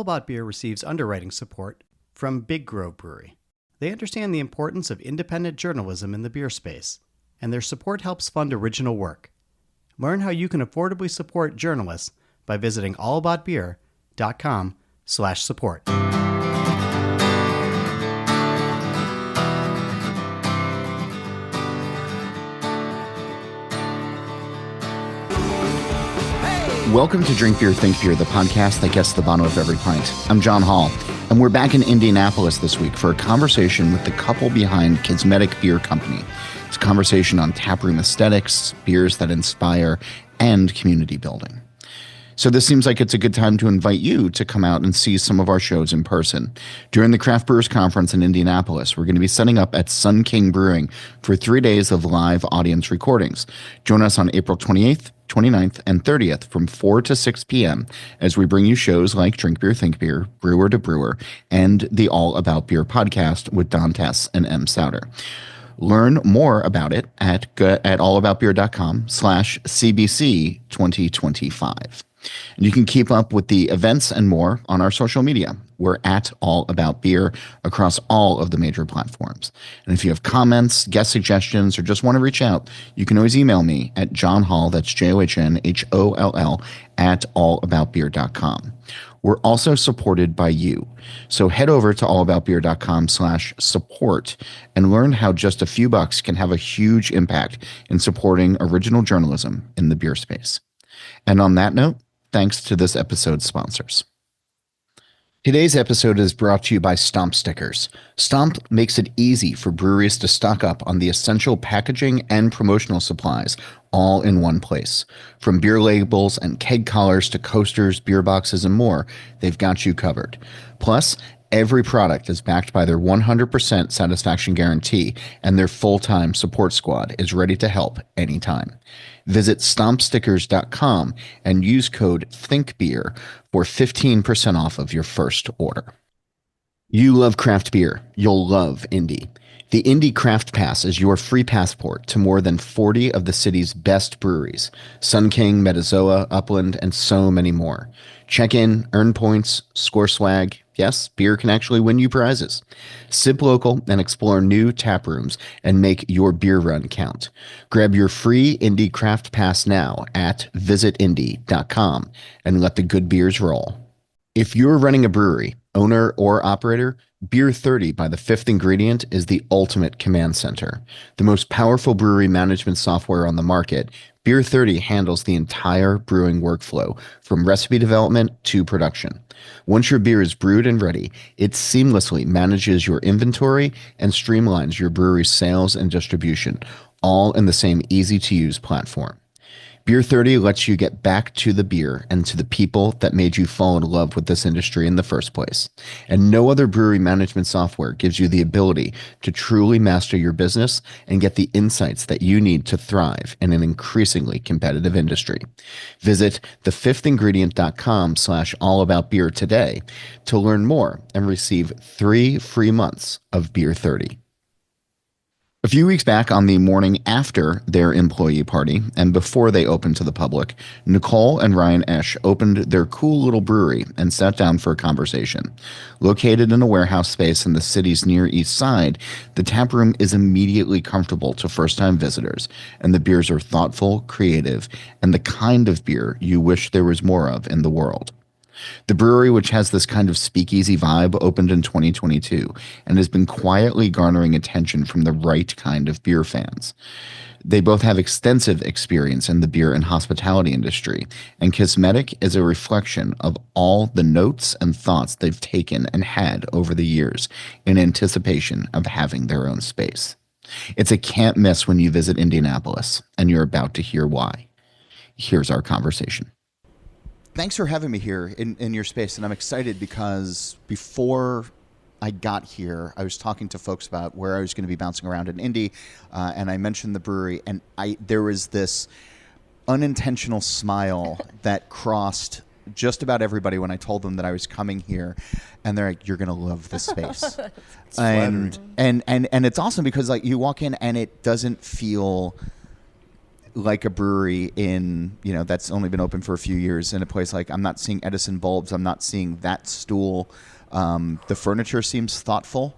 About Beer receives underwriting support from Big Grove Brewery. They understand the importance of independent journalism in the beer space, and their support helps fund original work. Learn how you can affordably support journalists by visiting allaboutbeer.com/support. Welcome to Drink Beer, Think Beer, the podcast that gets to the bottom of every pint. I'm John Holl, and we're back in Indianapolis this week for a conversation with the couple behind Kismetic Beer Company. It's a conversation on taproom aesthetics, beers that inspire, and community building. So this seems like it's a good time to invite you to come out and see some of our shows in person. During the Craft Brewers Conference in Indianapolis, we're going to be setting up at Sun King Brewing for 3 days of live audience recordings. Join us on April 28th, 29th, and 30th from 4 to 6 p.m. as we bring you shows like Drink Beer, Think Beer, Brewer to Brewer, and the All About Beer podcast with Don Tess and M. Souter. Learn more about it at allaboutbeer.com/CBC2025. And you can keep up with the events and more on our social media. We're at All About Beer across all of the major platforms. And if you have comments, guest suggestions, or just want to reach out, you can always email me at johnholl, that's JOHNHOLL, at allaboutbeer.com. We're also supported by you. So head over to allaboutbeer.com/support and learn how just a few bucks can have a huge impact in supporting original journalism in the beer space. And on that note, thanks to this episode's sponsors. Today's episode is brought to you by Stomp Stickers. Stomp makes it easy for breweries to stock up on the essential packaging and promotional supplies all in one place. From beer labels and keg collars to coasters, beer boxes, and more, they've got you covered. Plus, every product is backed by their 100% satisfaction guarantee, and their full-time support squad is ready to help anytime. Visit stompstickers.com and use code THINKBEER for 15% off of your first order. You love craft beer. You'll love Indy. The Indy Craft Pass is your free passport to more than 40 of the city's best breweries: Sun King, Metazoa, Upland, and so many more. Check in, earn points, score swag. Yes, beer can actually win you prizes. Sip local and explore new tap rooms and make your beer run count. Grab your free Indy Craft Pass now at visitindy.com and let the good beers roll. If you're running a brewery, owner or operator, Beer 30 by The Fifth Ingredient is the ultimate command center. The most powerful brewery management software on the market, Beer 30 handles the entire brewing workflow from recipe development to production. Once your beer is brewed and ready, it seamlessly manages your inventory and streamlines your brewery's sales and distribution, all in the same easy-to-use platform. Beer 30 lets you get back to the beer and to the people that made you fall in love with this industry in the first place. And no other brewery management software gives you the ability to truly master your business and get the insights that you need to thrive in an increasingly competitive industry. Visit thefifthingredient.com/allaboutbeer today to learn more and receive 3 free months of Beer 30. A few weeks back, on the morning after their employee party and before they opened to the public, Nicole and Ryan Oesch opened their cool little brewery and sat down for a conversation. Located in a warehouse space in the city's Near East Side, the taproom is immediately comfortable to first-time visitors, and the beers are thoughtful, creative, and the kind of beer you wish there was more of in the world. The brewery, which has this kind of speakeasy vibe, opened in 2022 and has been quietly garnering attention from the right kind of beer fans. They both have extensive experience in the beer and hospitality industry, and Kismetic is a reflection of all the notes and thoughts they've taken and had over the years in anticipation of having their own space. It's a can't miss when you visit Indianapolis, and you're about to hear why. Here's our conversation. Thanks for having me here in your space, and I'm excited because before I got here, I was talking to folks about where I was going to be bouncing around in Indy, and I mentioned the brewery, and there was this unintentional smile that crossed just about everybody when I told them that I was coming here, and they're like, "You're going to love this space." and it's awesome because like you walk in and it doesn't feel like a brewery in, that's only been open for a few years in a place like, I'm not seeing Edison bulbs. I'm not seeing that stool. The furniture seems thoughtful.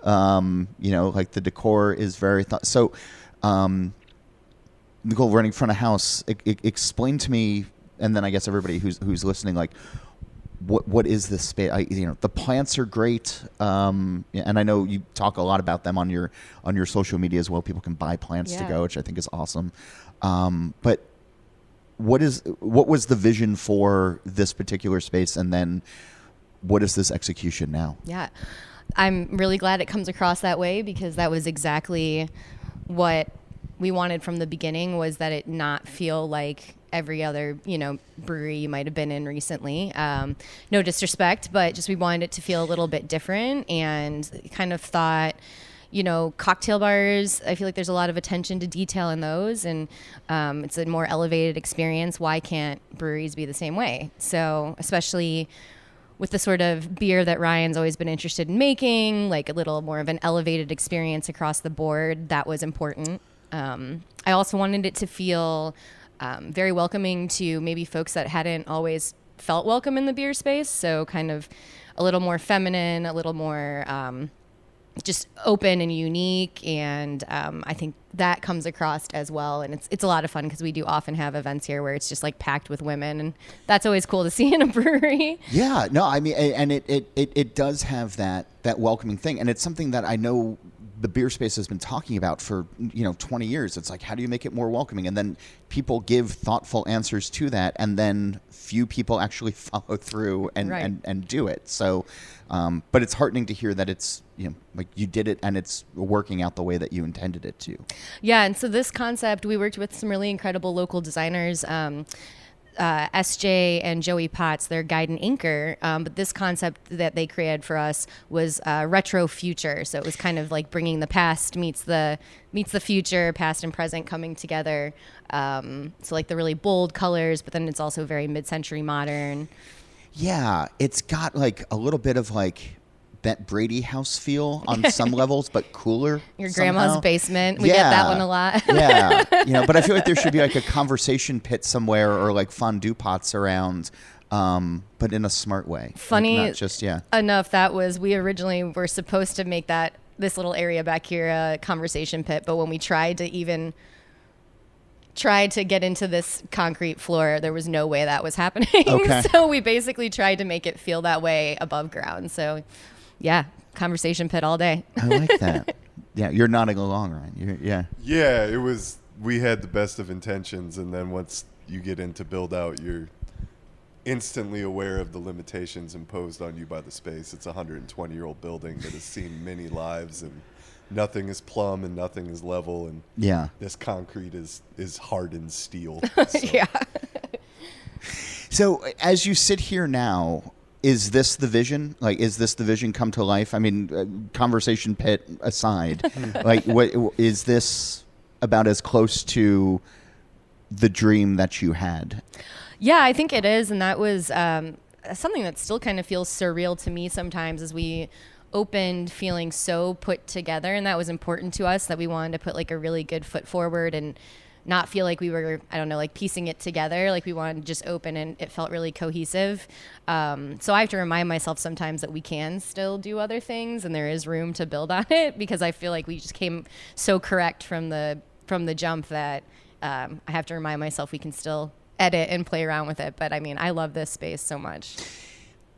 Like the decor is very so, Nicole, running front of house, explain to me, and then I guess everybody who's listening, like, what is this space? The plants are great, and I know you talk a lot about them on your social media as well. People can buy plants to go, which I think is awesome. But what was the vision for this particular space, and then what is this execution now? Yeah, I'm really glad it comes across that way, because that was exactly what we wanted from the beginning, was that it not feel like every other, brewery you might have been in recently. No disrespect, but just we wanted it to feel a little bit different, and kind of thought, cocktail bars, I feel like there's a lot of attention to detail in those, and it's a more elevated experience. Why can't breweries be the same way? So especially with the sort of beer that Ryan's always been interested in making, like a little more of an elevated experience across the board, that was important. I also wanted it to feel very welcoming to maybe folks that hadn't always felt welcome in the beer space. So kind of a little more feminine, a little more just open and unique. And I think that comes across as well. And it's a lot of fun, because we do often have events here where it's just like packed with women. And that's always cool to see in a brewery. Yeah, no, I mean, and it does have that welcoming thing. And it's something that I know the beer space has been talking about for 20 years. It's like, how do you make it more welcoming? And then people give thoughtful answers to that, and then few people actually follow through and do it. So, but it's heartening to hear that it's like you did it and it's working out the way that you intended it to. Yeah, and so this concept, we worked with some really incredible local designers. SJ and Joey Potts, their guide and anchor. But this concept that they created for us was retro future. So it was kind of like bringing the past meets the future, past and present coming together. So like the really bold colors, but then it's also very mid-century modern. Yeah, it's got like a little bit of like that Brady House feel on some levels, but cooler. Your somehow. Grandma's basement. We get that one a lot. Yeah. But I feel like there should be like a conversation pit somewhere, or like fondue pots around, but in a smart way. Funny like not just, enough, we originally were supposed to make this little area back here a conversation pit, but when we tried to get into this concrete floor, there was no way that was happening. Okay. So we basically tried to make it feel that way above ground. So yeah, conversation pit all day. I like that. Yeah, you're nodding along, Ryan. Yeah, we had the best of intentions, and then once you get into build out, you're instantly aware of the limitations imposed on you by the space. It's a 120-year-old building that has seen many lives, and nothing is plumb and nothing is level, and this concrete is hardened steel. So. Yeah. So as you sit here now, is this the vision? Like, is this the vision come to life? I mean, conversation pit aside, like, what is this about as close to the dream that you had? Yeah, I think it is, and that was something that still kind of feels surreal to me sometimes, as we opened feeling so put together, and that was important to us, that we wanted to put like a really good foot forward and not feel like we were, like piecing it together. Like we wanted to just open, and it felt really cohesive. So I have to remind myself sometimes that we can still do other things, and there is room to build on it, because I feel like we just came so correct from the jump that I have to remind myself we can still edit and play around with it. But I mean, I love this space so much.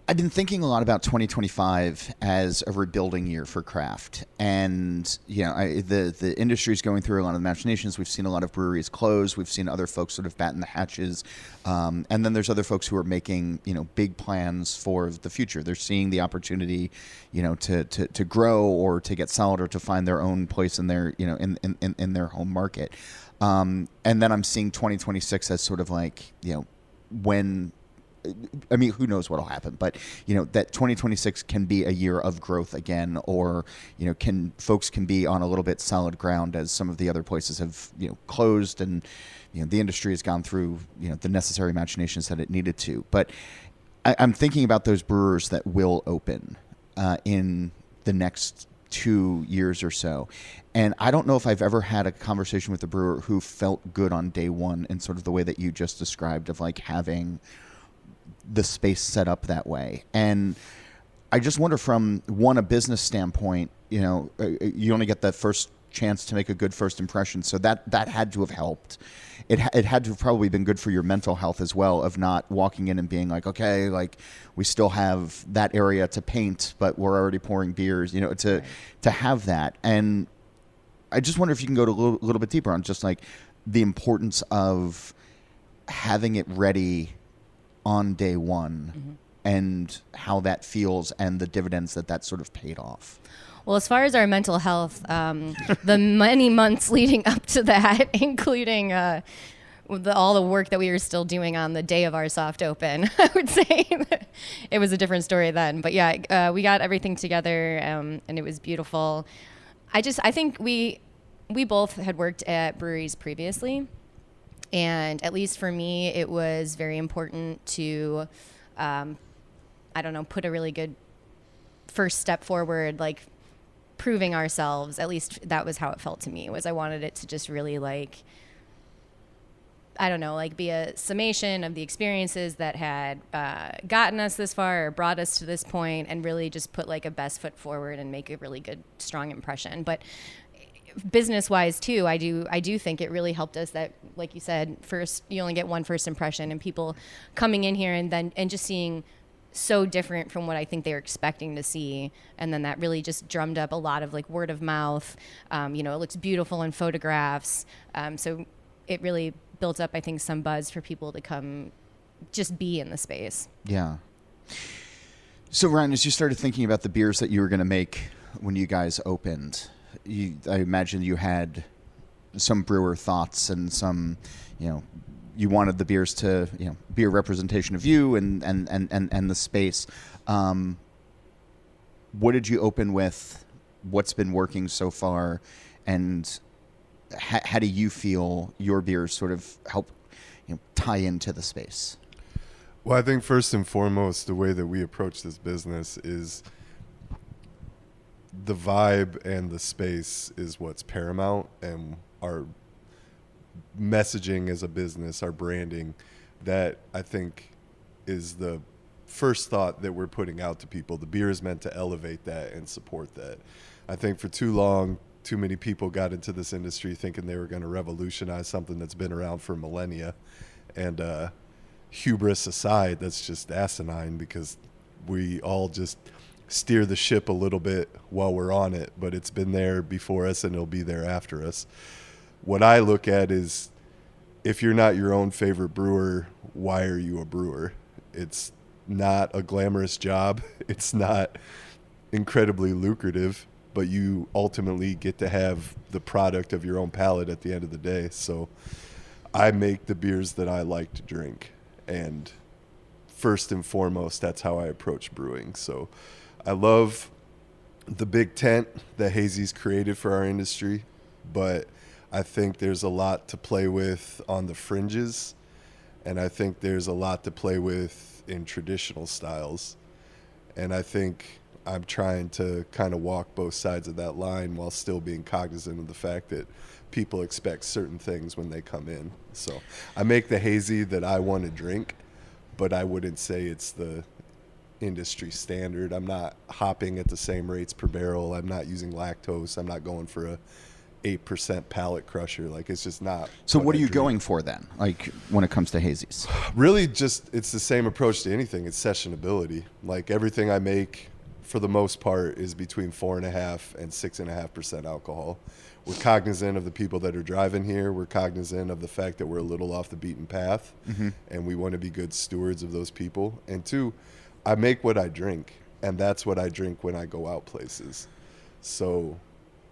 I've been thinking a lot about 2025 as a rebuilding year for craft, and the industry is going through a lot of machinations. We've seen a lot of breweries close. We've seen other folks sort of batten the hatches, and then there's other folks who are making big plans for the future. They're seeing the opportunity, to grow or to get solid or to find their own place in their in their home market. And then I'm seeing 2026 as sort of like when. I mean, who knows what'll happen, but that 2026 can be a year of growth again, or folks can be on a little bit solid ground as some of the other places have closed, and the industry has gone through the necessary machinations that it needed to. But I'm thinking about those brewers that will open in the next 2 years or so. And I don't know if I've ever had a conversation with a brewer who felt good on day one in sort of the way that you just described, of like having the space set up that way. And I just wonder, from a business standpoint, you know, you only get that first chance to make a good first impression. So that had to have helped. It had to have probably been good for your mental health as well, of not walking in and being like, okay, like we still have that area to paint, but we're already pouring beers, you know, to have that. And I just wonder if you can go to a little bit deeper on just like the importance of having it ready on day one, and how that feels and the dividends that sort of paid off. Well, as far as our mental health, the many months leading up to that, including all the work that we were still doing on the day of our soft open, I would say it was a different story then. But yeah, we got everything together, and it was beautiful. I think we both had worked at breweries previously, and at least for me, it was very important to, put a really good first step forward, like proving ourselves. At least that was how it felt to me, was I wanted it to just really be a summation of the experiences that had gotten us this far or brought us to this point, and really just put like a best foot forward and make a really good, strong impression. But business-wise too, I do think it really helped us that, like you said, first you only get one first impression, and people coming in here and just seeing so different from what I think they were expecting to see, and then that really just drummed up a lot of like word of mouth. It looks beautiful in photographs, so it really built up, I think, some buzz for people to come just be in the space. Yeah. So Ryan, as you started thinking about the beers that you were going to make when you guys opened, I imagine you had some brewer thoughts and some, you wanted the beers to, be a representation of you and the space. What did you open with? What's been working so far? And how do you feel your beers sort of help tie into the space? Well, I think first and foremost, the way that we approach this business is the vibe and the space is what's paramount, and our messaging as a business, our branding, that I think is the first thought that we're putting out to people. The beer is meant to elevate that and support that. I think for too long, too many people got into this industry thinking they were going to revolutionize something that's been around for millennia. And hubris aside, that's just asinine, because we all just steer the ship a little bit while we're on it, but it's been there before us and it'll be there after us. What I look at is, if you're not your own favorite brewer, why are you a brewer? It's not a glamorous job. It's not incredibly lucrative, but you ultimately get to have the product of your own palate at the end of the day. So I make the beers that I like to drink, and first and foremost, that's how I approach brewing. So I love the big tent that Hazy's created for our industry, but I think there's a lot to play with on the fringes, and I think there's a lot to play with in traditional styles. And I think I'm trying to kind of walk both sides of that line while still being cognizant of the fact that people expect certain things when they come in. So I make the hazy that I want to drink, but I wouldn't say it's the industry standard. I'm not hopping at the same rates per barrel. I'm not using lactose. I'm not going for a 8% palate crusher. Like, it's just not. So what are you going for then, like, when it comes to hazies? Really, just, it's the same approach to anything. It's sessionability. Like, everything I make, for the most part, is between 4.5% and 6.5% alcohol. We're cognizant of the people that are driving here. We're cognizant of the fact that we're a little off the beaten path, and we want to be good stewards of those people. And two, I make what I drink, and that's what I drink when I go out places. So,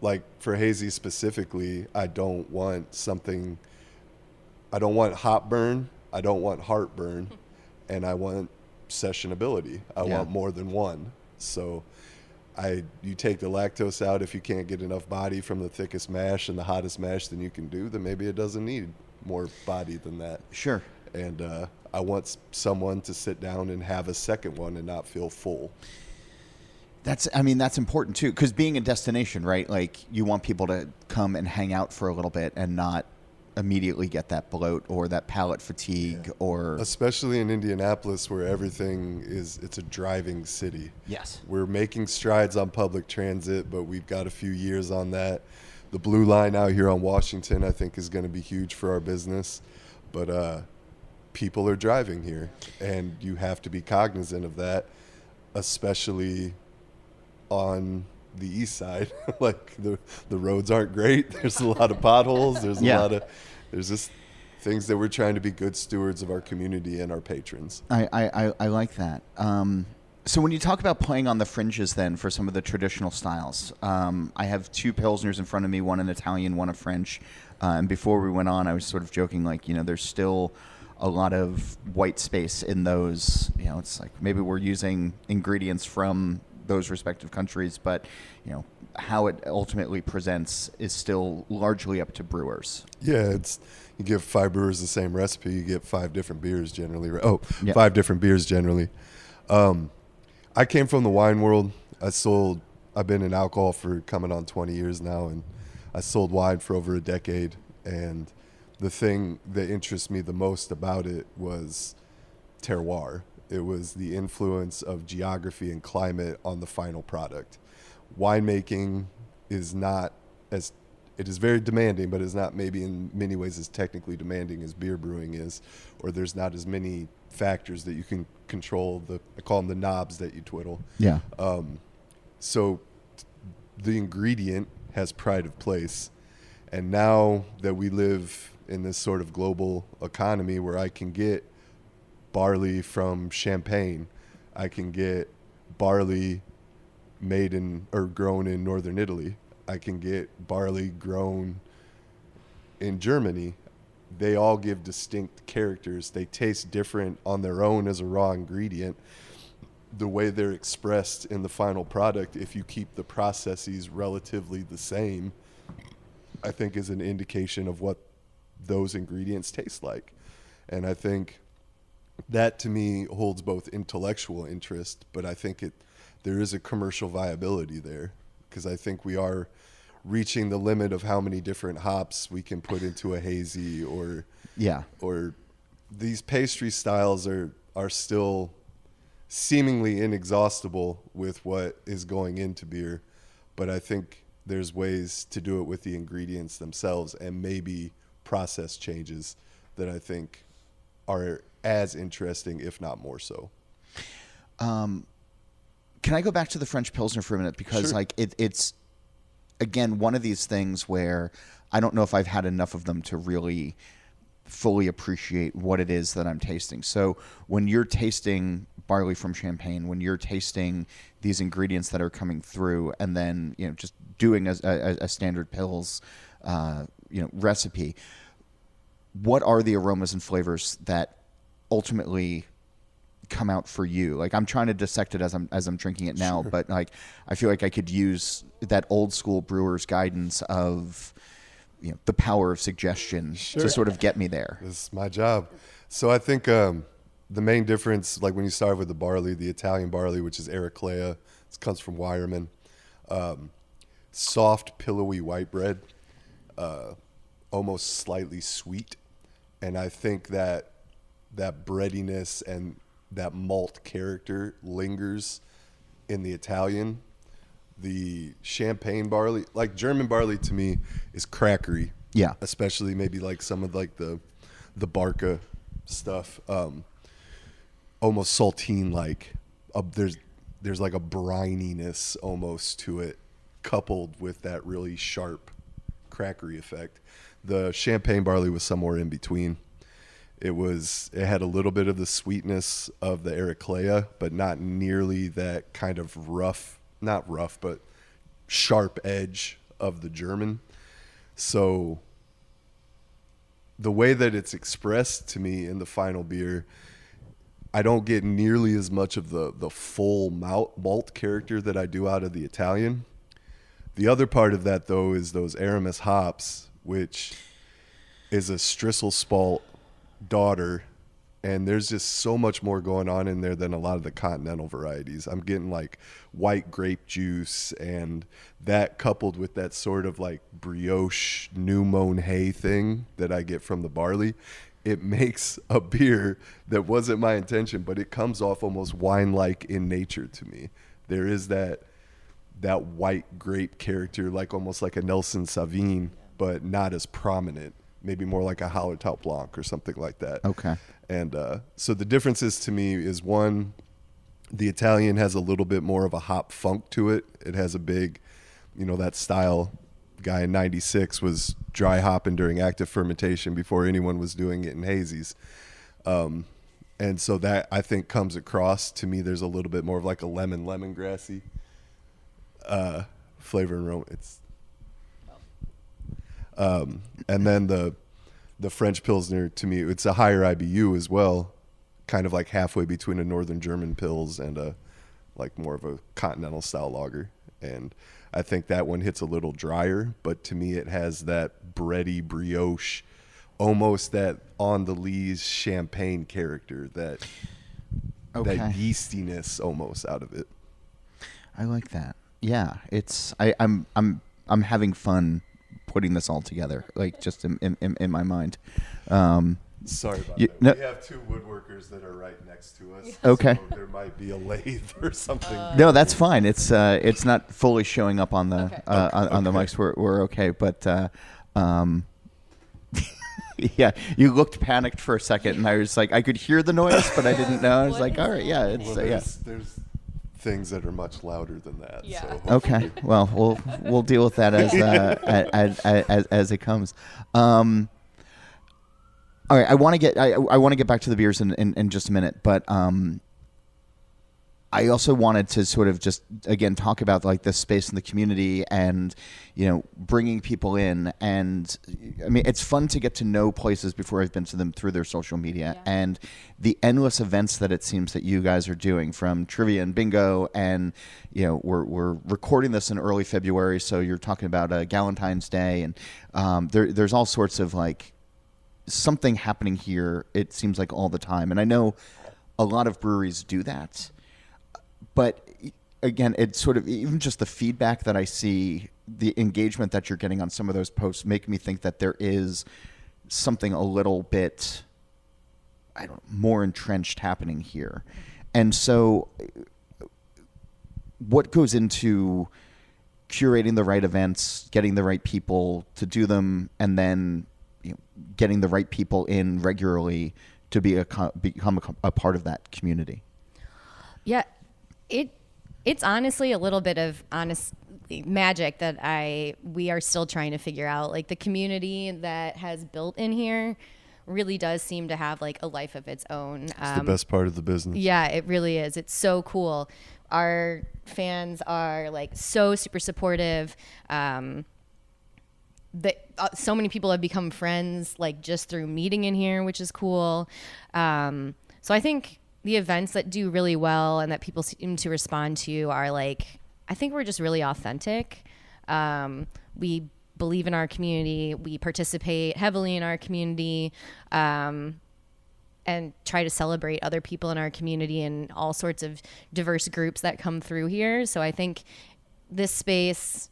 like, for hazy specifically, I don't want hop burn, I don't want heartburn, and I want sessionability. I want more than one. So you take the lactose out. If you can't get enough body from the thickest mash and the hottest mash than you can do, then maybe it doesn't need more body than that. Sure. And I want someone to sit down and have a second one and not feel full. That's important too, because being a destination, right? Like you want people to come and hang out for a little bit and not immediately get that bloat or that palate fatigue or especially in Indianapolis where it's a driving city. Yes. We're making strides on public transit, but we've got a few years on that. The Blue Line out here on Washington, I think, is going to be huge for our business. But people are driving here, and you have to be cognizant of that, especially on the east side. Like the roads aren't great. There's a lot of potholes. There's just things that we're trying to be good stewards of our community and our patrons. I like that. So when you talk about playing on the fringes then for some of the traditional styles, I have two Pilsners in front of me, one an Italian, one a French. And before we went on, I was sort of joking, like, there's still a lot of white space in those. It's like maybe we're using ingredients from those respective countries, but, how it ultimately presents is still largely up to brewers. Yeah, you give 5 brewers the same recipe, you get 5 different beers generally. Yeah. 5 different beers generally. I came from the wine world. I've been in alcohol for coming on 20 years now, and I sold wine for over a decade. And the thing that interests me the most about it was terroir. It was the influence of geography and climate on the final product. Winemaking is it is very demanding, but is not maybe in many ways as technically demanding as beer brewing is, or there's not as many factors that you can control. I call them the knobs that you twiddle. Yeah. So the ingredient has pride of place. And now that we live in this sort of global economy where I can get barley from Champagne, I can get barley grown in northern Italy, I can get barley grown in Germany. They all give distinct characters. They taste different on their own as a raw ingredient. The way they're expressed in the final product, if you keep the processes relatively the same, I think is an indication of what those ingredients taste like. And I think that to me holds both intellectual interest, but I think there is a commercial viability there, because I think we are reaching the limit of how many different hops we can put into a hazy or these pastry styles are still seemingly inexhaustible with what is going into beer. But I think there's ways to do it with the ingredients themselves and maybe process changes that I think are as interesting, if not more so. Can I go back to the French Pilsner for a minute? Because Sure. It's, again, one of these things where I don't know if I've had enough of them to really fully appreciate what it is that I'm tasting. So when you're tasting barley from Champagne, when you're tasting these ingredients that are coming through, and then just doing a standard Pils recipe, what are the aromas and flavors that ultimately come out for you? Like, I'm trying to dissect it as I'm drinking it now, Sure. but like I feel like I could use that old school brewer's guidance of the power of suggestion to sort of get me there. This is my job. So I think the main difference, like when you start with the barley, the Italian barley, which is Ericlea, it comes from Weyermann, soft, pillowy white bread, almost slightly sweet. And I think that breadiness and that malt character lingers in the Italian. The Champagne barley, like German barley to me, is crackery. Yeah. Especially maybe like some of like the Barca stuff. Almost saltine like. There's like a brininess almost to it, coupled with that really sharp crackery effect. The Champagne barley was somewhere in between. It had a little bit of the sweetness of the Ericlea, but not nearly that kind of not rough, but sharp edge of the German. So the way that it's expressed to me in the final beer, I don't get nearly as much of the full malt character that I do out of the Italian. The other part of that, though, is those Aramis hops, which is a Strisselspalt daughter and there's just so much more going on in there than a lot of the continental varieties. I'm getting like white grape juice, and that coupled with that sort of like brioche new mown hay thing that I get from the barley, it makes a beer that wasn't my intention, but it comes off almost wine-like in nature to me. There is that white grape character, like almost like a Nelson Sauvignon, but not as prominent. Maybe more like a Hallertau Blanc or something like that. Okay. And so the differences to me is, one, the Italian has a little bit more of a hop funk to it. It has a big, that style guy in 96 was dry hopping during active fermentation before anyone was doing it in hazies. And so that, I think, comes across to me. There's a little bit more of like a lemongrassy flavor and aroma. And then the French Pilsner, to me, it's a higher IBU as well, kind of like halfway between a Northern German Pils and a like more of a continental style lager. And I think that one hits a little drier, but to me it has that bready brioche, almost that on the lees champagne character, that yeastiness almost out of it. I like that. Yeah, I'm having fun putting this all together, like just in my mind. Sorry about that. No, we have two woodworkers that are right next to us. Okay. So there might be a lathe or something. No, that's fine. It's not fully showing up on the Okay. on the mics. We're okay, but yeah, you looked panicked for a second, and I was like, I could hear the noise, but I didn't know. I was like, all right, yeah, it's Well, there's things that are much louder than that. Yeah. So okay. Well, we'll deal with that as it comes. All right, I want to get back to the beers in just a minute, but I also wanted to sort of just again talk about like this space in the community and bringing people in. And I mean, it's fun to get to know places before I've been to them through their social media and the endless events that it seems that you guys are doing, from trivia and bingo, and we're recording this in early February, so you're talking about Galentine's Day, and there's all sorts of like something happening here, it seems like, all the time. And I know a lot of breweries do that, but again, it's sort of even just the feedback that I see, the engagement that you're getting on some of those posts make me think that there is something a little bit, more entrenched happening here. And so what goes into curating the right events, getting the right people to do them, and then getting the right people in regularly to become a part of that community? Yeah, it's honestly a little bit of magic that we are still trying to figure out. Like, the community that has built in here really does seem to have like a life of its own. It's the best part of the business. Yeah, it really is. It's so cool. Our fans are like so super supportive. So many people have become friends like just through meeting in here, which is cool. So I think the events that do really well and that people seem to respond to are like, I think we're just really authentic. We believe in our community. We participate heavily in our community, and try to celebrate other people in our community and all sorts of diverse groups that come through here. So I think this space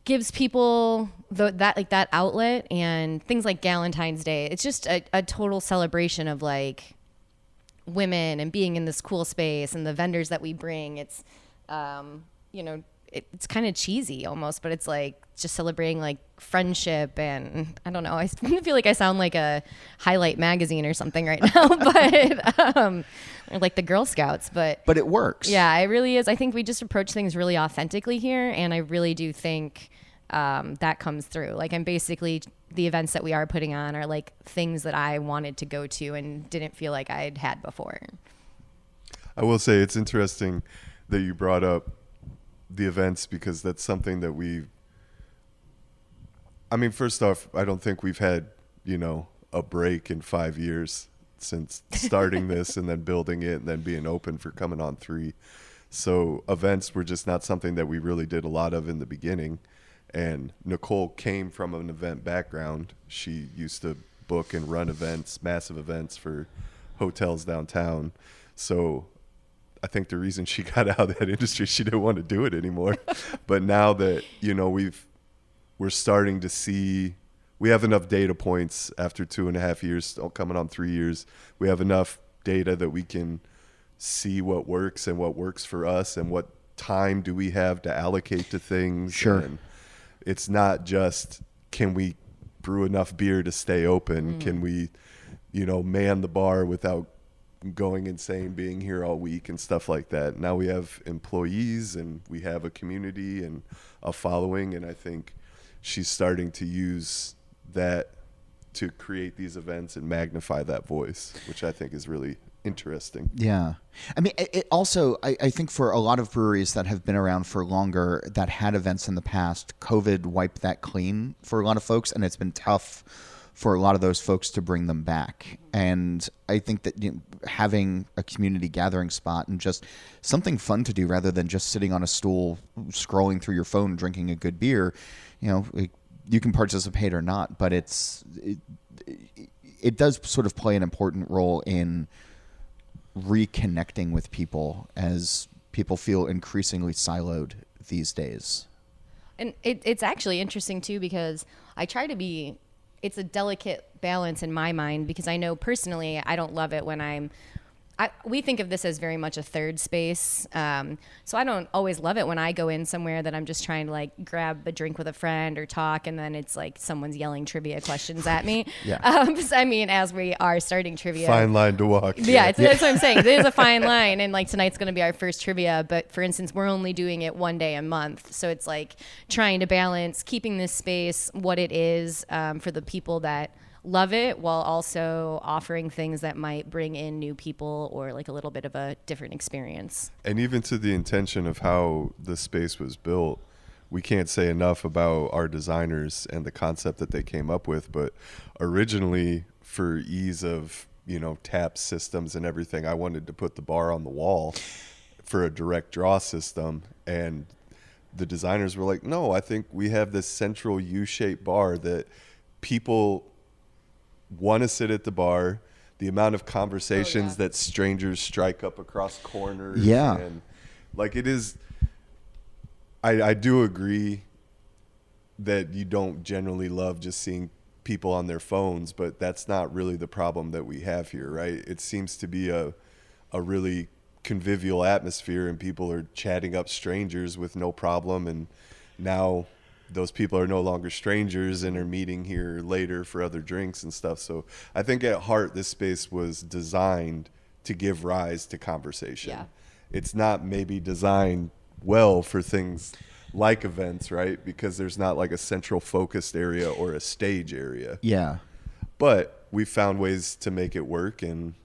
gives people that outlet, and things like Galentine's Day. It's just a total celebration of like women and being in this cool space and the vendors that we bring. It's, it's kind of cheesy almost, but it's like just celebrating like friendship. And I don't know, I feel like I sound like a Highlight magazine or something right now, but or like the Girl Scouts, but it works. Yeah, it really is. I think we just approach things really authentically here, and I really do think that comes through. Like, I'm basically, the events that we are putting on are like things that I wanted to go to and didn't feel like I'd had before. I will say it's interesting that you brought up the events, because that's something that first off, I don't think we've had, a break in 5 years since starting this and then building it and then being open for coming on 3. So events were just not something that we really did a lot of in the beginning. And Nicole came from an event background. She used to book and run events, massive events for hotels downtown. So I think the reason she got out of that industry, she didn't want to do it anymore. But now that, we're starting to see, we have enough data points after 2.5 years, coming on 3 years. We have enough data that we can see what works and what works for us and what time do we have to allocate to things. Sure. And it's not just, can we brew enough beer to stay open? Can we, man the bar without going insane being here all week and stuff like that. Now we have employees and we have a community and a following, and I think she's starting to use that to create these events and magnify that voice, which I think is really interesting. Yeah. I mean, it also, I think for a lot of breweries that have been around for longer that had events in the past, COVID wiped that clean for a lot of folks, and it's been tough for a lot of those folks to bring them back. And I think that having a community gathering spot and just something fun to do rather than just sitting on a stool, scrolling through your phone, drinking a good beer, you can participate or not, but it does sort of play an important role in reconnecting with people as people feel increasingly siloed these days. And it's actually interesting too, because I try to be, it's a delicate balance in my mind, because I know personally I don't love it when we think of this as very much a third space. So I don't always love it when I go in somewhere that I'm just trying to like grab a drink with a friend or talk, and then it's like someone's yelling trivia questions at me. Yeah. So, I mean, as we are starting trivia. Fine line to walk. Yeah, that's what I'm saying. It is a fine line. And like tonight's going to be our first trivia. But for instance, we're only doing it one day a month. So it's like trying to balance keeping this space what it is for the people that love it, while also offering things that might bring in new people or like a little bit of a different experience. And even to the intention of how the space was built, we can't say enough about our designers and the concept that they came up with. But originally, for ease of, tap systems and everything, I wanted to put the bar on the wall for a direct draw system. And the designers were like, no, I think we have this central U-shaped bar that people want to sit at the bar. The amount of conversations that strangers strike up across corners. Yeah. And like it is, I do agree that you don't generally love just seeing people on their phones, but that's not really the problem that we have here, right? It seems to be a really convivial atmosphere, and people are chatting up strangers with no problem. And now those people are no longer strangers and are meeting here later for other drinks and stuff. So I think at heart, this space was designed to give rise to conversation. Yeah. It's not maybe designed well for things like events, right? Because there's not like a central focused area or a stage area. Yeah. But we found ways to make it work, and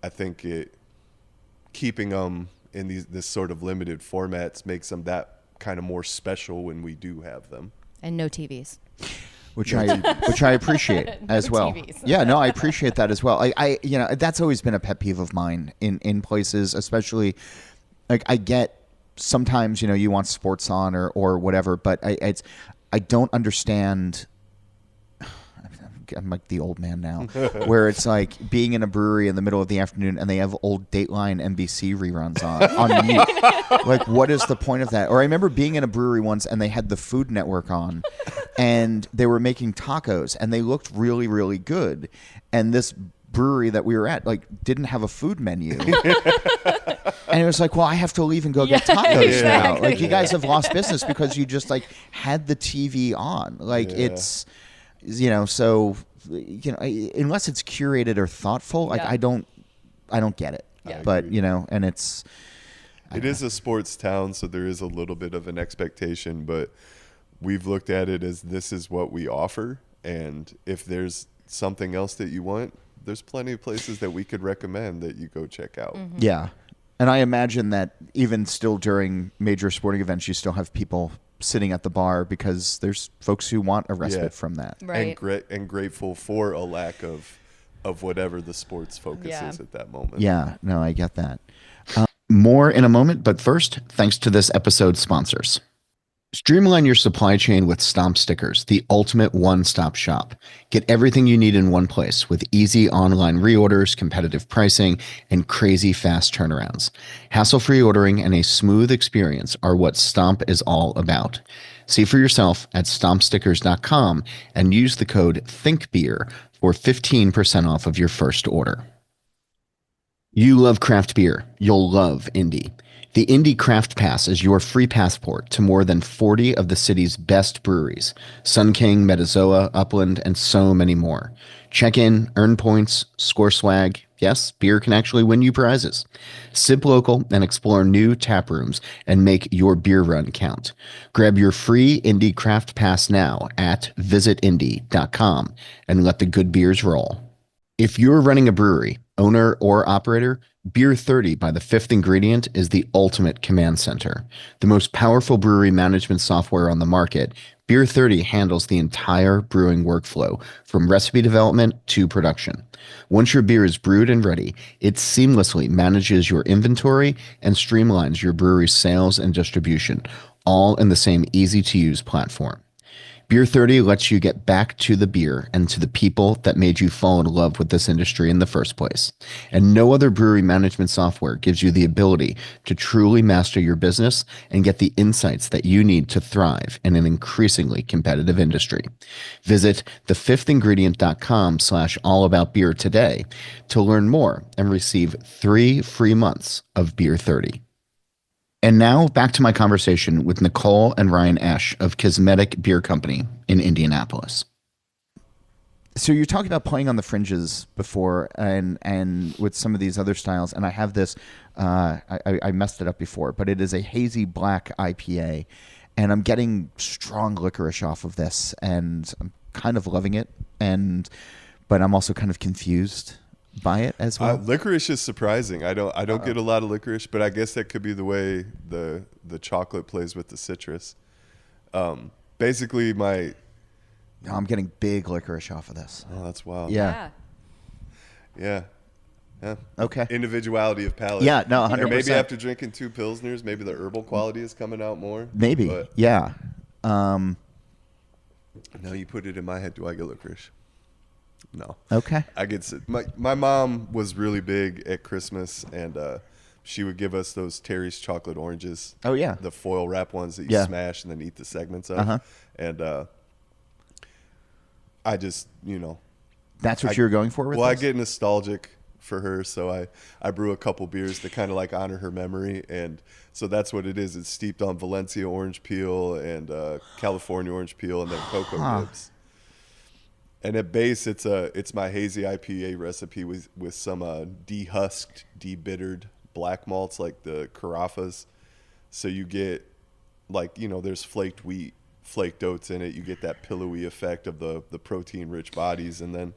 I think keeping them in this sort of limited formats makes them that kind of more special when we do have them. And no TVs. Which I appreciate as well. TVs. Yeah, no, I appreciate that as well. I that's always been a pet peeve of mine in places, especially like I get sometimes, you want sports on or whatever, but I don't understand. I'm like the old man now, where it's like being in a brewery in the middle of the afternoon and they have old Dateline NBC reruns on mute. Like, what is the point of that? Or I remember being in a brewery once and they had the Food Network on, and they were making tacos and they looked really, really good. And this brewery that we were at didn't have a food menu. And it was like, well, I have to leave and go get tacos now. Like, you guys have lost business because you just had the TV on. It's. So, unless it's curated or thoughtful, I don't get it. Yeah. But, and it is a sports town, so there is a little bit of an expectation, but we've looked at it as this is what we offer. And if there's something else that you want, there's plenty of places that we could recommend that you go check out. Mm-hmm. Yeah. And I imagine that even still during major sporting events, you still have people sitting at the bar because there's folks who want a respite from that. Right. And grateful for a lack of whatever the sports focus is at that moment. Yeah, no, I get that. More in a moment, but first, thanks to this episode's sponsors. Streamline your supply chain with Stomp Stickers, the ultimate one-stop shop. Get everything you need in one place with easy online reorders, competitive pricing, and crazy fast turnarounds. Hassle-free ordering and a smooth experience are what Stomp is all about. See for yourself at stompstickers.com and use the code THINKBEER for 15% off of your first order. You love craft beer. You'll love Indy. The Indy Craft Pass is your free passport to more than 40 of the city's best breweries: Sun King, Metazoa, Upland, and so many more. Check in, earn points, score swag. Yes, beer can actually win you prizes. Sip local and explore new tap rooms and make your beer run count. Grab your free Indy Craft Pass now at visitindy.com and let the good beers roll. If you're running a brewery, owner or operator, Beer 30 by the Fifth Ingredient is the ultimate command center. The most powerful brewery management software on the market, Beer 30 handles the entire brewing workflow from recipe development to production. Once your beer is brewed and ready, it seamlessly manages your inventory and streamlines your brewery's sales and distribution, all in the same easy-to-use platform. Beer 30 lets you get back to the beer and to the people that made you fall in love with this industry in the first place. And no other brewery management software gives you the ability to truly master your business and get the insights that you need to thrive in an increasingly competitive industry. Visit thefifthingredient.com/allaboutbeer today to learn more and receive 3 free months of Beer 30. And now back to my conversation with Nicole and Ryan Oesch of Kismetic Beer Company in Indianapolis. So you're talking about playing on the fringes before and with some of these other styles. And I have this, I messed it up before, but it is a hazy black IPA. And I'm getting strong licorice off of this. And I'm kind of loving it. But I'm also kind of confused by it as well. Licorice is surprising. I don't get a lot of licorice, but I guess that could be the way the chocolate plays with the citrus. Basically, I'm getting big licorice off of this. Oh, that's wild. Yeah. Okay. Individuality of palate. Yeah, no, 100%. And maybe after drinking 2 Pilsners, maybe the herbal quality is coming out more. Maybe, but yeah. Now you put it in my head, do I get licorice? No. Okay. I get sick. My mom was really big at Christmas, and she would give us those Terry's chocolate oranges. Oh, yeah. The foil wrap ones that you smash and then eat the segments of. Uh-huh. And I just, That's what you're going for with Well, this? I get nostalgic for her, so I brew a couple beers to kind of like honor her memory. And so that's what it is. It's steeped on Valencia orange peel and California orange peel and then cocoa nibs. And at base, it's my hazy IPA recipe with some dehusked, debittered black malts like the carafas. So you get there's flaked wheat, flaked oats in it. You get that pillowy effect of the protein-rich bodies, and then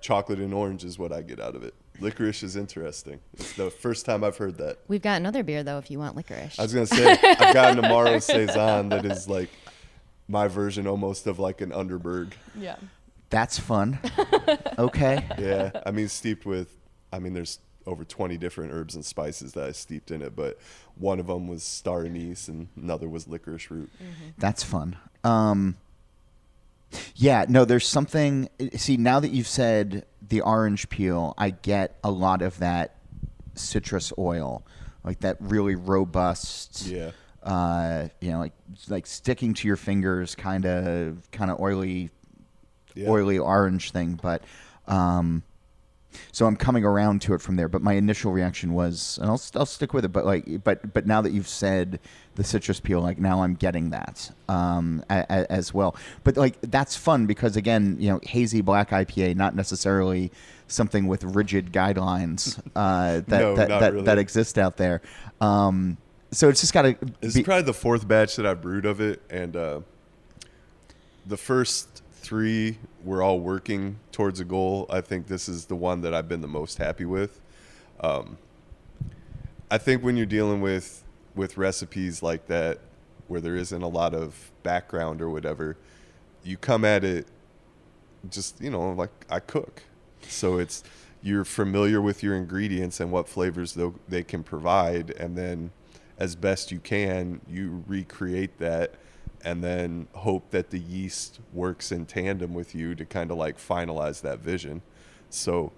chocolate and orange is what I get out of it. Licorice is interesting. It's the first time I've heard that. We've got another beer though, if you want licorice. I was gonna say I've got an Amaro Saison that is like my version almost of like an Underberg. Yeah. That's fun. Okay. Yeah. Steeped with, there's over 20 different herbs and spices that I steeped in it, but one of them was star anise and another was licorice root. Mm-hmm. That's fun. There's something. See, now that you've said the orange peel, I get a lot of that citrus oil, like that really robust. Yeah. Like sticking to your fingers, kind of oily, Yeah. oily orange thing. But so I'm coming around to it from there. But my initial reaction was, and I'll stick with it. But now that you've said the citrus peel, like now I'm getting that as well. But like that's fun because again, hazy black IPA, not necessarily something with rigid guidelines that exist out there. So it's just got to. This is probably the 4th batch that I brewed of it, and the first 3 were all working towards a goal. I think this is the one that I've been the most happy with. I think when you're dealing with recipes like that, where there isn't a lot of background or whatever, you come at it just, like I cook. So you're familiar with your ingredients and what flavors they can provide, and then as best you can, you recreate that and then hope that the yeast works in tandem with you to kind of like finalize that vision. So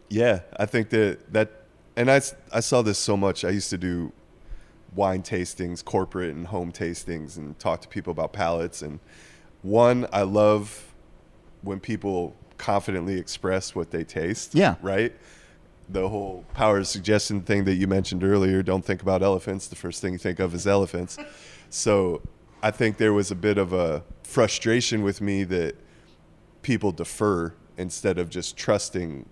yeah, I think that and I saw this so much. I used to do wine tastings, corporate and home tastings, and talk to people about palates. And one, I love when people confidently express what they taste. Yeah. Right? The whole power of suggestion thing that you mentioned earlier, don't think about elephants. The first thing you think of is elephants. So I think there was a bit of a frustration with me that people defer instead of just trusting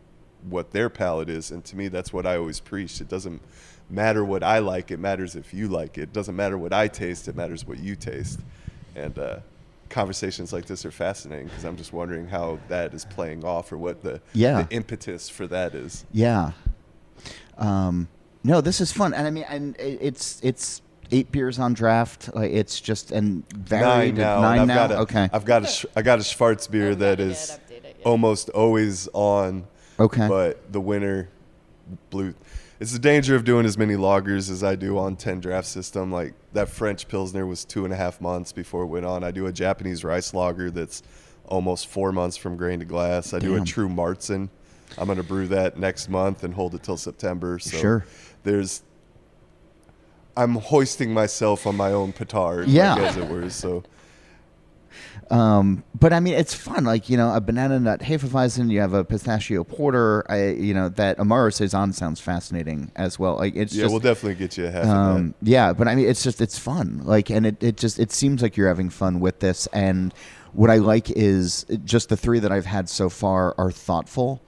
what their palate is. And to me, that's what I always preach. It doesn't matter what I like. It matters if you like it. It doesn't matter what I taste. It matters what you taste. And conversations like this are fascinating because I'm just wondering how that is playing off or what the impetus for that is. Yeah. No, this is fun. And I mean, and it's 8 beers on draft. Like it's just and varied. 9 now. Nine now. Okay. I got a Schwarz beer that is almost always on. Okay. But the winter blue. It's the danger of doing as many lagers as I do on 10 draft system. Like that French Pilsner was 2.5 months before it went on. I do a Japanese rice lager that's almost 4 months from grain to glass. I do a true Martzen. I'm going to brew that next month and hold it till September. So sure. I'm hoisting myself on my own petard, as it were. So. But I mean, it's fun. Like, you know, a banana nut Hefeweizen, you have a pistachio porter. That Amaro Saison sounds fascinating as well. Like, it's just, we'll definitely get you a half of that. Yeah, but I mean, it's fun. Like, and it seems like you're having fun with this. And what I like is just the 3 that I've had so far are thoughtful,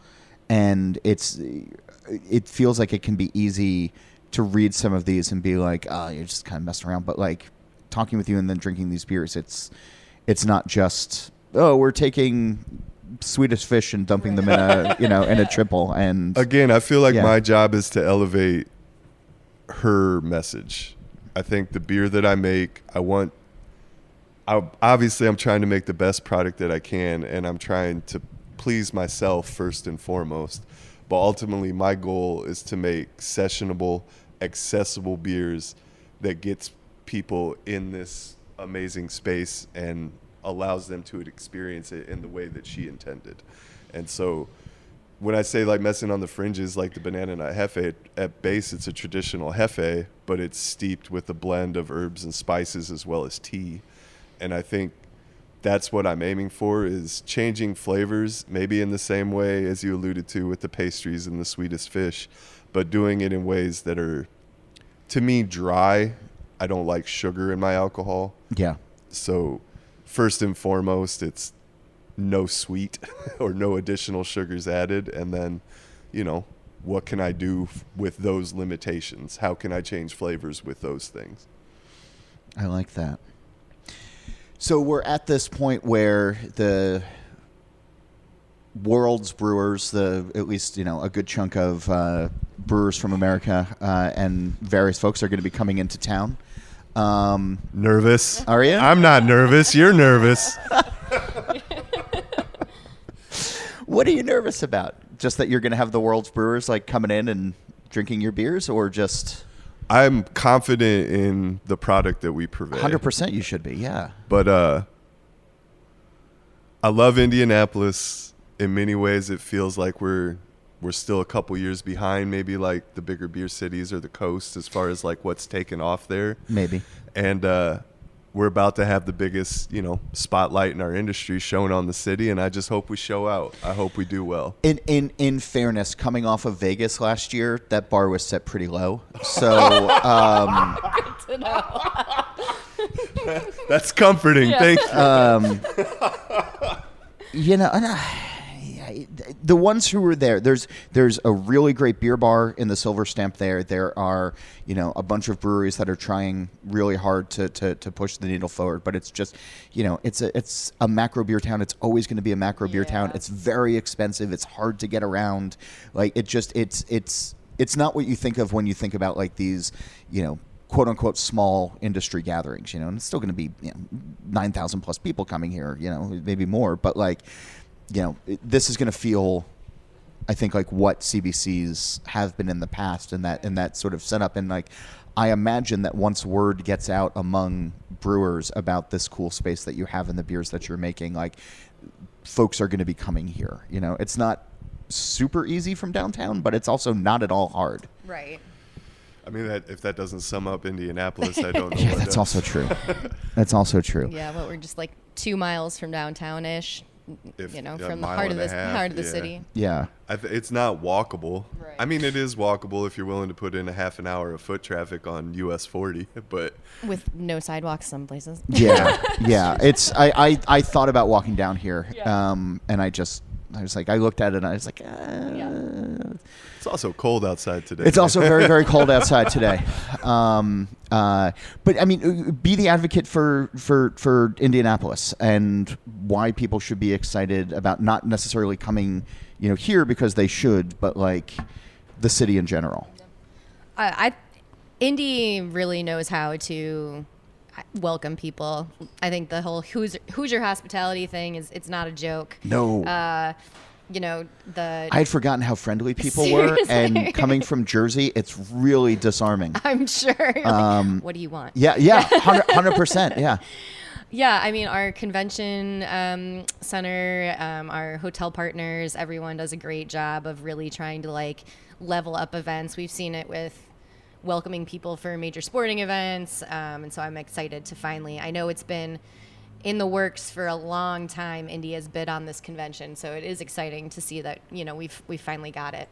and it feels like it can be easy to read some of these and be like, oh, you're just kind of messing around. But like talking with you and then drinking these beers, it's not just, oh, we're taking Swedish fish and dumping them in a triple. And again, I feel like my job is to elevate her message. I think the beer that I make, obviously I'm trying to make the best product that I can, and I'm trying to please myself first and foremost. But ultimately my goal is to make sessionable, accessible beers that gets people in this amazing space and allows them to experience it in the way that she intended. And so when I say like messing on the fringes, like the banana nut Hefe, at base it's a traditional Hefe, but it's steeped with a blend of herbs and spices as well as tea. And I think that's what I'm aiming for, is changing flavors, maybe in the same way as you alluded to with the pastries and the Swedish fish, but doing it in ways that are, to me, dry. I don't like sugar in my alcohol. Yeah. So first and foremost, it's no sweet or no additional sugars added. And then, what can I do with those limitations? How can I change flavors with those things? I like that. So we're at this point where the world's brewers, at least a good chunk of brewers from America and various folks are going to be coming into town. Nervous. Are you? I'm not nervous. You're nervous. What are you nervous about? Just that you're going to have the world's brewers like coming in and drinking your beers, or just? I'm confident in the product that we purvey. 100% you should be, yeah. But I love Indianapolis. In many ways, it feels like we're still a couple years behind maybe like the bigger beer cities or the coast as far as like what's taken off there. Maybe. And we're about to have the biggest, spotlight in our industry shown on the city, and I just hope we show out. I hope we do well. In fairness, coming off of Vegas last year, that bar was set pretty low. So Good to know. That's comforting. Yeah. Thank you. The ones who were there, there's a really great beer bar in the Silver Stamp there. There are, a bunch of breweries that are trying really hard to push the needle forward. But it's just, it's a macro beer town. It's always going to be a macro beer town. It's very expensive. It's hard to get around. Like it's not what you think of when you think about like these, quote unquote small industry gatherings, and it's still going to be 9,000 plus people coming here, maybe more. But like, this is going to feel I think like what CBCs have been in the past, and that sort of setup. And like, I imagine that once word gets out among brewers about this cool space that you have and the beers that you're making, like folks are going to be coming here. You know, it's not super easy from downtown, but it's also not at all hard. Right. I mean, if that doesn't sum up Indianapolis, I don't know. Yeah, what that's does. also true. That's also true. Yeah, well, we're just like 2 miles from downtown-ish, If- you know, yeah, from the mile heart of and a the half, heart of the yeah. city. Yeah. It's not walkable. Right. I mean, it is walkable if you're willing to put in a half an hour of foot traffic on US 40, but With no sidewalks some places. Yeah. Yeah. It's, I thought about walking down here. Yeah. And I was like, I looked at it and I was like, it's also cold outside today. It's also very, very cold outside today. But I mean, be the advocate for Indianapolis and why people should be excited about not necessarily coming, you know, here because they should, but like the city in general. Indy really knows how to welcome people. I think the whole Hoosier hospitality thing it's not a joke. No. You know, I had forgotten how friendly people were, and coming from Jersey, it's really disarming. I'm sure. You're like, what do you want? Yeah, 100%, yeah. Yeah, I mean, our convention center, our hotel partners, everyone does a great job of really trying to like level up events. We've seen it with welcoming people for major sporting events, and so I'm excited to finally. I know it's been in the works for a long time. Indy has bid on this convention, so it is exciting to see that, you know, we've finally got it.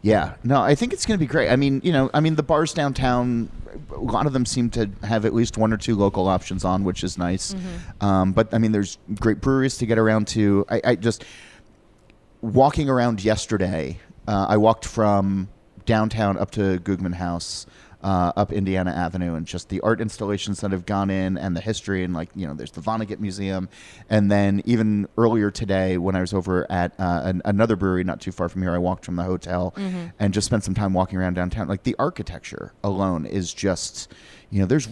Yeah, no, I think it's going to be great. I mean, you know, the bars downtown, a lot of them seem to have at least 1 or 2 local options on, which is nice. Mm-hmm. But I mean, there's great breweries to get around to. I just walking around yesterday. I walked from downtown up to Gugman House, up Indiana Avenue, and just the art installations that have gone in and the history, and like, you know, there's the Vonnegut Museum. And then even earlier today when I was over at another brewery not too far from here, I walked from the hotel and just spent some time walking around downtown. Like the architecture alone is just, you know, there's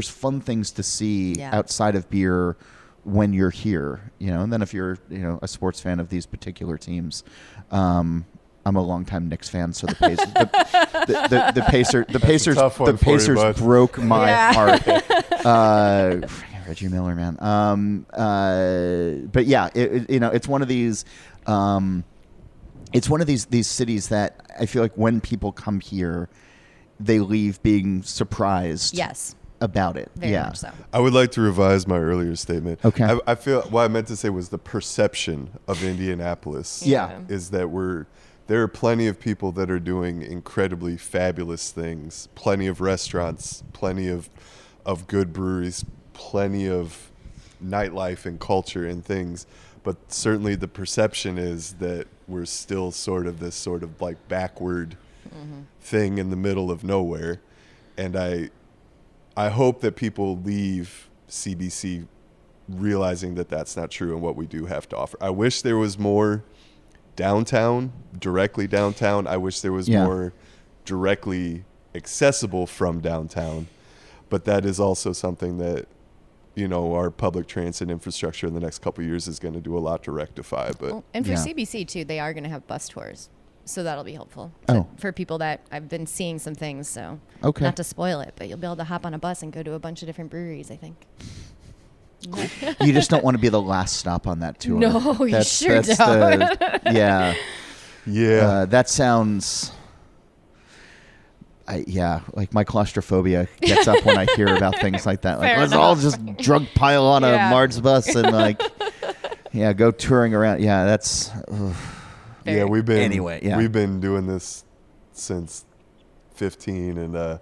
fun things to see outside of beer when you're here, you know. And then if you're, you know, a sports fan of these particular teams, I'm a longtime Knicks fan, so the Pacers broke my heart. Reggie Miller, man. But yeah, you know, it's one of these. It's one of these cities that I feel like when people come here, they leave being surprised. Yes. About it. Very much so. I would like to revise my earlier statement. Okay. I feel what I meant to say was the perception of Indianapolis. Yeah. Is that there are plenty of people that are doing incredibly fabulous things, plenty of restaurants, plenty of good breweries, plenty of nightlife and culture and things. But certainly the perception is that we're still sort of this sort of like backward thing in the middle of nowhere. And I hope that people leave CBC realizing that that's not true and what we do have to offer. I wish there was more downtown, directly downtown. I wish there was more directly accessible from downtown. But that is also something that, you know, our public transit infrastructure in the next couple of years is going to do a lot to rectify. But And for CBC too, they are going to have bus tours. So that'll be helpful for people that I've been seeing some things. So not to spoil it, but you'll be able to hop on a bus and go to a bunch of different breweries, I think. Cool. You just don't want to be the last stop on that tour. No, you sure don't. Yeah. That sounds... like my claustrophobia gets up when I hear about things like that. Like, let's all just drug pile on a Mars bus and like, go touring around. Yeah, that's... we've been doing this since 15, and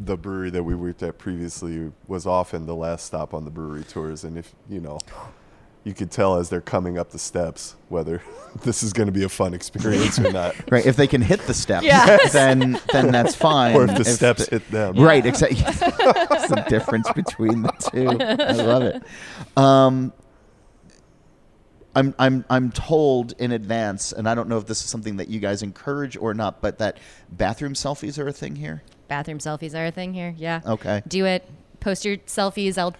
the brewery that we worked at previously was often the last stop on the brewery tours. And if you could tell as they're coming up the steps whether this is going to be a fun experience or not. Right, if they can hit the steps, then that's fine. Or if the steps hit them. Right, exactly. That's the difference between the two. I love it. I'm told in advance, and I don't know if this is something that you guys encourage or not, but that bathroom selfies are a thing here. Bathroom selfies are a thing here. Yeah. Okay. Do it. Post your selfies. I'll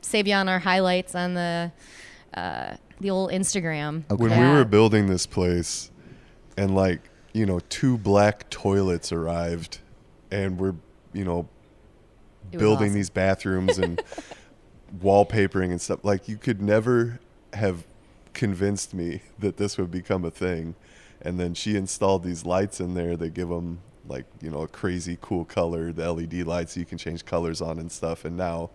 save you on our highlights on the the old Instagram. Okay. When we were building this place, and like, 2 black toilets arrived, and we're, It was building awesome. these bathrooms and wallpapering and stuff. Like, you could never have convinced me that this would become a thing. And then she installed these lights in there that give them like, a crazy cool color, the LED lights you can change colors on and stuff. And now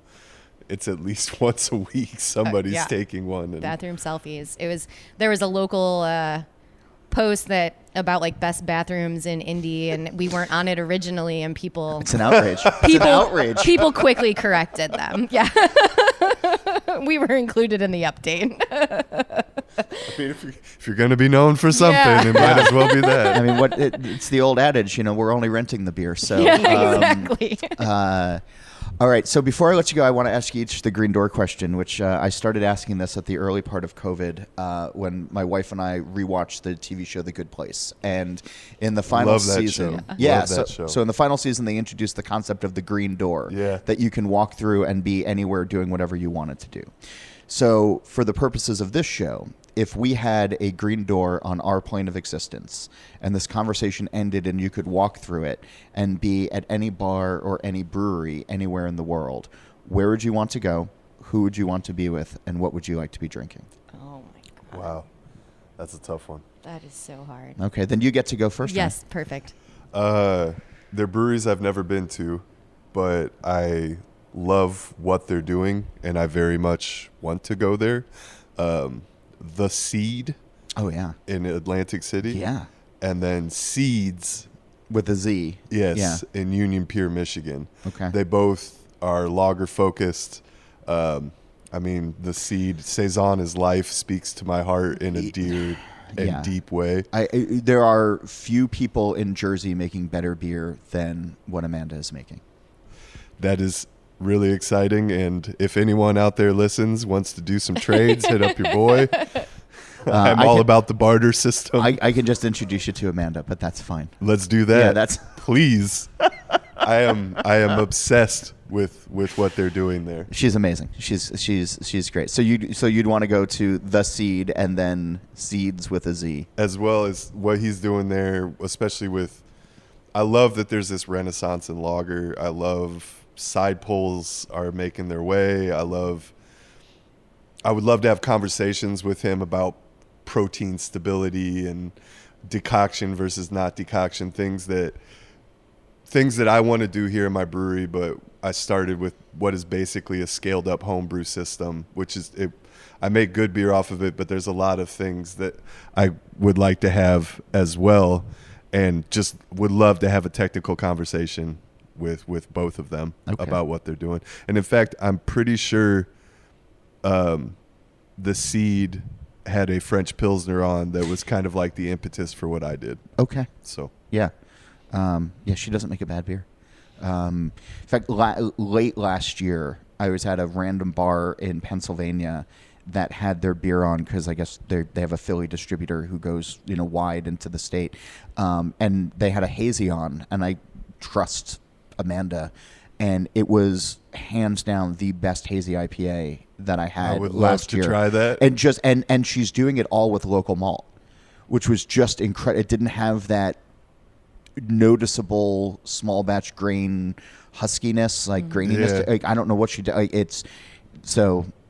it's at least once a week somebody's yeah. taking one. And Bathroom selfies. There was a local post that about like best bathrooms in Indy, and we weren't on it originally, and people It's an outrage. It's an outrage. people quickly corrected them. Yeah. We were included in the update. I mean, if you're going to be known for something, Yeah. it might as well be that. I mean, it's the old adage, we're only renting the beer. So, Yeah, exactly. All right. So before I let you go, I want to ask you each the green door question, which I started asking this at the early part of COVID when my wife and I rewatched the TV show The Good Place. And in the final Love that season, show. yeah, Love that show. so in the final season, they introduced the concept of the green door, Yeah. that you can walk through and be anywhere doing whatever you wanted to do. So for the purposes of this show, if we had a green door on our plane of existence and this conversation ended and you could walk through it and be at any bar or any brewery anywhere in the world, where would you want to go? Who would you want to be with? And what would you like to be drinking? Oh my God. Wow. That's a tough one. That is so hard. Okay, then you get to go first. Yes, perfect. They're breweries I've never been to, but I love what they're doing, and I very much want to go there. The Seed Oh, yeah. in Atlantic City. Yeah. And then Seeds, With a Z. yes, Yeah. in Union Pier, Michigan. Okay. They both are lager focused. I mean, the Seed, Saison is life, speaks to my heart in a dear and Yeah. deep way. There are few people in Jersey making better beer than what Amanda is making. That is really exciting, and if anyone out there listens, wants to do some trades, hit up your boy. I'm all about the barter system. I can just introduce you to Amanda, but that's fine. Let's do that. Yeah, that's- please. I am obsessed with what they're doing there. She's amazing. She's great. So you'd want to go to The Seed and then Seeds with a Z. As well as what he's doing there, especially with, I love that there's this renaissance in lager. I love side pulls are making their way. I would love to have conversations with him about protein stability and decoction versus not decoction, things that I want to do here in my brewery, but I started with what is basically a scaled up homebrew system, which is I make good beer off of it, but there's a lot of things that I would like to have as well, and just would love to have a technical conversation with both of them about what they're doing. And in fact, I'm pretty sure the Seed had a French Pilsner on that was kind of like the impetus for what I did. Okay. So Yeah. She doesn't make a bad beer. In fact, late last year, I was at a random bar in Pennsylvania that had their beer on because I guess they have a Philly distributor who goes wide into the state, and they had a hazy on, and I trust Amanda, and it was hands down the best hazy IPA that I had I would love last to year. try that. And she's doing it all with local malt, which was just incredible. It didn't have that noticeable small batch grain huskiness, like graininess. Yeah. Like, I don't know what she did.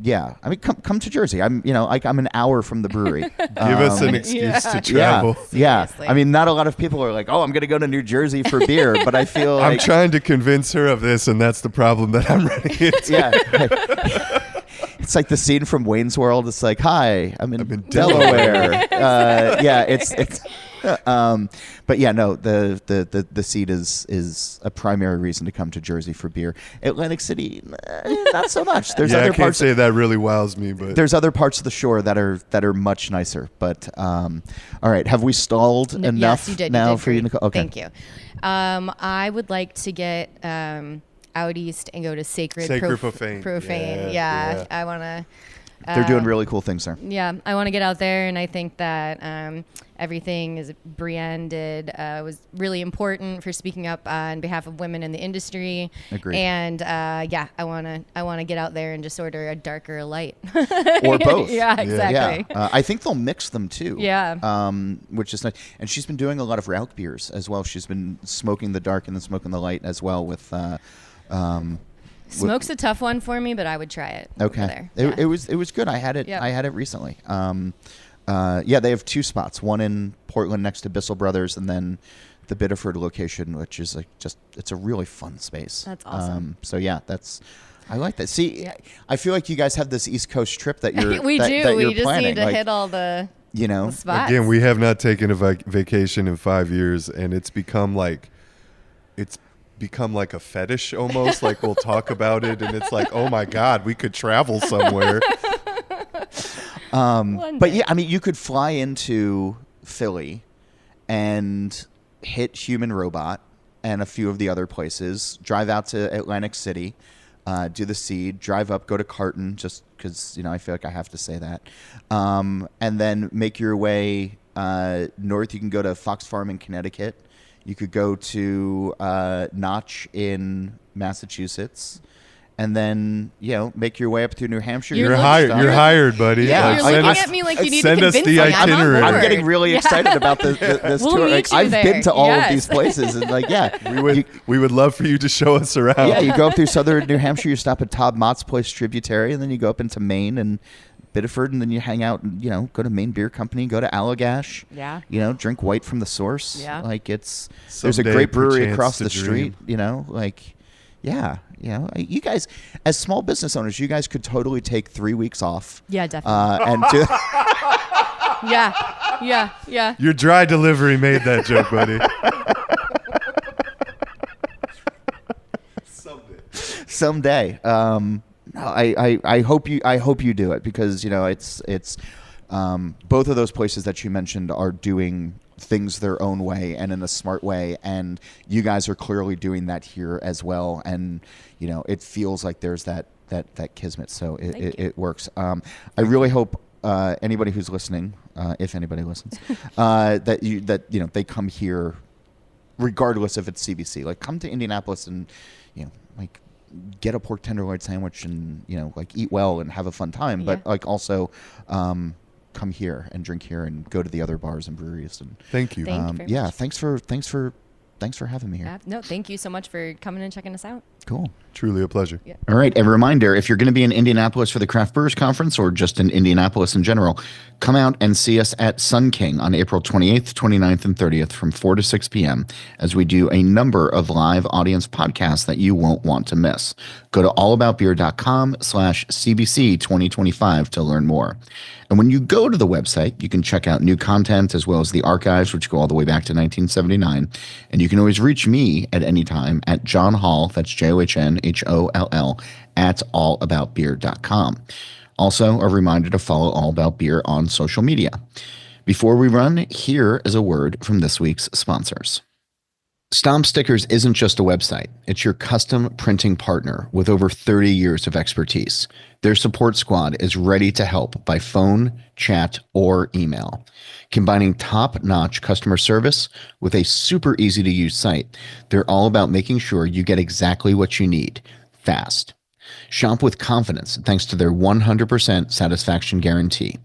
Yeah. I mean, come to Jersey. I'm an hour from the brewery. Give us an excuse to Yeah, travel. yeah. Seriously. I mean, not a lot of people are like, "Oh, I'm going to go to New Jersey for beer," but I feel I'm like, trying to convince her of this, and that's the problem that I'm running into. yeah. It's like the scene from Wayne's World. It's like, "Hi, I'm in Delaware." Yeah, it's. But yeah, no. The Seed is a primary reason to come to Jersey for beer. Atlantic City, not so much. There's I other can't parts. say that really wows me, but There's other parts of the shore that are much nicer. But all right, have we stalled enough Yes, you did. now you did for you, great. Nicole? Okay. Thank you. I would like to get out east and go to Sacred Sacred Profane. Profane. Yeah. I want to They're doing really cool things there. Yeah, I want to get out there, and I think that everything as Brienne did was really important for speaking up on behalf of women in the industry. Agreed. And yeah, I want to get out there and just order a darker light. Or both. Yeah, exactly. Yeah. I think they'll mix them too. Yeah. Which is nice. And she's been doing a lot of Rauch beers as well. She's been smoking the dark and then smoking the light as well with. Smoke's a tough one for me, but I would try it. Okay. Over there. It was good. I had it. Yep. I had it recently. Yeah, they have two spots. One in Portland next to Bissell Brothers, and then the Biddeford location, which is like it's a really fun space. That's awesome. So yeah, I like that. See, I feel like you guys have this East Coast trip that you're we that, do. that you're We just planning. need to like, hit all the spots. Again, we have not taken a vacation in 5 years, and it's become like a fetish almost. Like we'll talk about it, and it's like, oh my God, we could travel somewhere. But yeah, I mean, you could fly into Philly and hit Human Robot and a few of the other places, drive out to Atlantic City, do the Seed, drive up, go to Carton, just because, I feel like I have to say that. And then make your way north. You can go to Fox Farm in Connecticut. You could go to Notch in Massachusetts. And then, make your way up through New Hampshire. You're hired, buddy. Yeah. You're looking at me like you need to send us convince the me. itinerary. I'm getting really excited about this We'll tour. meet Like, you I've there. been to all of Yes. these places, and we would love for you to show us around. Yeah, you go up through southern New Hampshire, you stop at Todd Mott's Place Tributary, and then you go up into Maine and Biddeford, and then you hang out and, go to Maine Beer Company, go to Allagash. Yeah. Drink white from the source. Yeah. Like there's a Someday, great brewery perchance across to the dream. street, Yeah. You guys, as small business owners, you guys could totally take 3 weeks off. Yeah, definitely. And do Yeah. Your dry delivery made that joke, buddy. someday. I hope you do it because it's both of those places that you mentioned are doing things their own way and in a smart way, and you guys are clearly doing that here as well. And it feels like there's that kismet, so it works. I really hope anybody who's listening, if anybody listens, that they come here regardless if it's CBC. Like, come to Indianapolis and get a pork tenderloin sandwich and eat well and have a fun time. Yeah. But also come here and drink here and go to the other bars and breweries. And Thank you. Thank you very yeah, much. thanks for having me here. No, thank you so much for coming and checking us out. Cool. Truly a pleasure. Yeah. All right. A reminder, if you're going to be in Indianapolis for the Craft Brewers Conference or just in Indianapolis in general, come out and see us at Sun King on April 28th, 29th, and 30th from 4 to 6 p.m. as we do a number of live audience podcasts that you won't want to miss. Go to allaboutbeer.com/CBC 2025 to learn more. And when you go to the website, you can check out new content as well as the archives, which go all the way back to 1979. And you can always reach me at any time at John Holl, that's JOHNHOLL, at allaboutbeer.com. Also, a reminder to follow All About Beer on social media. Before we run, here is a word from this week's sponsors. Stomp Stickers isn't just a website. It's your custom printing partner with over 30 years of expertise. Their support squad is ready to help by phone, chat, or email. Combining top-notch customer service with a super easy-to-use site, they're all about making sure you get exactly what you need, fast. Shop with confidence thanks to their 100% satisfaction guarantee.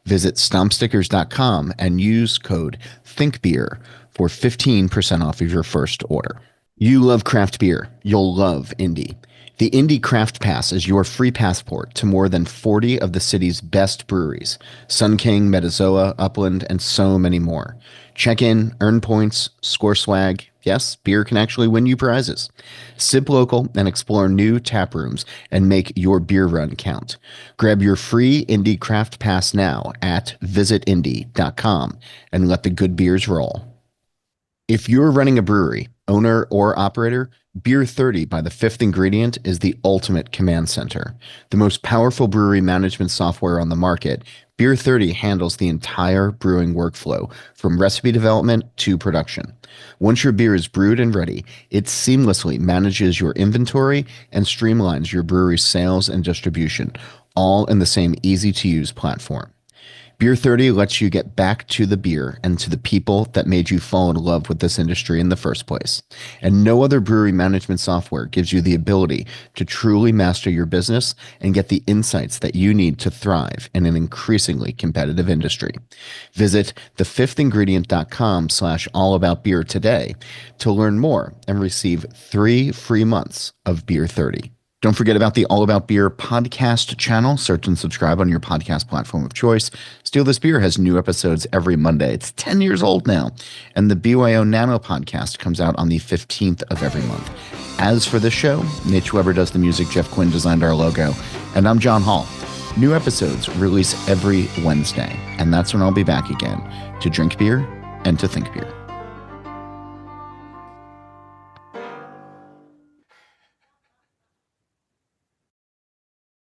Visit stompstickers.com and use code ThinkBeer for 15% off of your first order. You love craft beer. You'll love Indy. The Indy Craft Pass is your free passport to more than 40 of the city's best breweries. Sun King, Metazoa, Upland, and so many more. Check in, earn points, score swag. Yes, beer can actually win you prizes. Sip local and explore new tap rooms and make your beer run count. Grab your free Indy Craft Pass now at visitindy.com and let the good beers roll. If you're running a brewery, owner or operator, Beer 30 by The Fifth Ingredient is the ultimate command center. The most powerful brewery management software on the market, Beer 30 handles the entire brewing workflow from recipe development to production. Once your beer is brewed and ready, it seamlessly manages your inventory and streamlines your brewery's sales and distribution, all in the same easy-to-use platform. Beer 30 lets you get back to the beer and to the people that made you fall in love with this industry in the first place. And no other brewery management software gives you the ability to truly master your business and get the insights that you need to thrive in an increasingly competitive industry. Visit thefifthingredient.com/allaboutbeer today to learn more and receive 3 free months of Beer 30. Don't forget about the All About Beer podcast channel. Search and subscribe on your podcast platform of choice. Steal This Beer has new episodes every Monday. It's 10 years old now. And the BYO Nano podcast comes out on the 15th of every month. As for this show, Mitch Weber does the music. Jeff Quinn designed our logo. And I'm John Holl. New episodes release every Wednesday. And that's when I'll be back again to drink beer and to think beer.